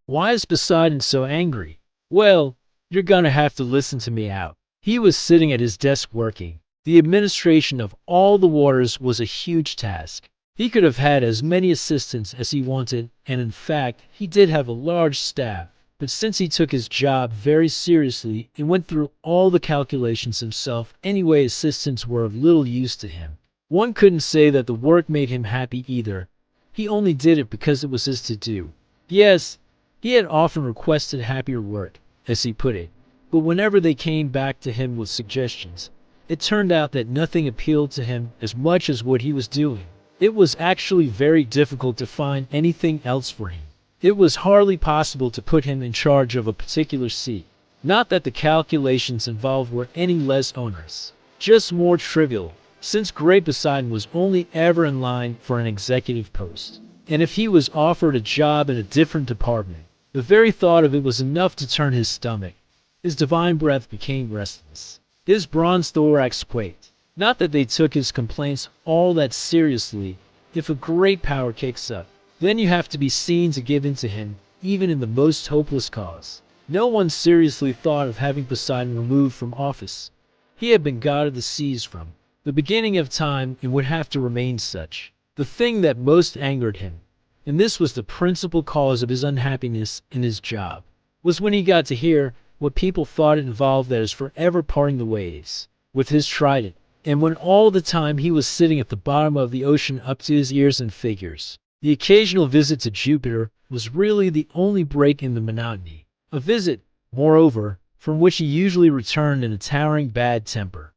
Why is Poseidon so angry? Well, you're gonna have to listen to me out. He was sitting at his desk working. The administration of all the waters was a huge task. He could have had as many assistants as he wanted, and in fact, he did have a large staff. But since he took his job very seriously and went through all the calculations himself anyway, assistants were of little use to him. One couldn't say that the work made him happy either. He only did it because it was his to do. Yes, he had often requested happier work, as he put it, but whenever they came back to him with suggestions, it turned out that nothing appealed to him as much as what he was doing. It was actually very difficult to find anything else for him. It was hardly possible to put him in charge of a particular seat. Not that the calculations involved were any less onerous, just more trivial, since Great Poseidon was only ever in line for an executive post. And if he was offered a job in a different department, the very thought of it was enough to turn his stomach. His divine breath became restless. His bronze thorax quaked. Not that they took his complaints all that seriously. If a great power kicks up, then you have to be seen to give in to him, even in the most hopeless cause. No one seriously thought of having Poseidon removed from office. He had been god of the seas from the beginning of time and would have to remain such. The thing that most angered him, and this was the principal cause of his unhappiness in his job, was when he got to hear what people thought it involved, that is forever parting the waves with his trident, and when all the time he was sitting at the bottom of the ocean up to his ears in figures. The occasional visit to Jupiter was really the only break in the monotony. A visit, moreover, from which he usually returned in a towering bad temper.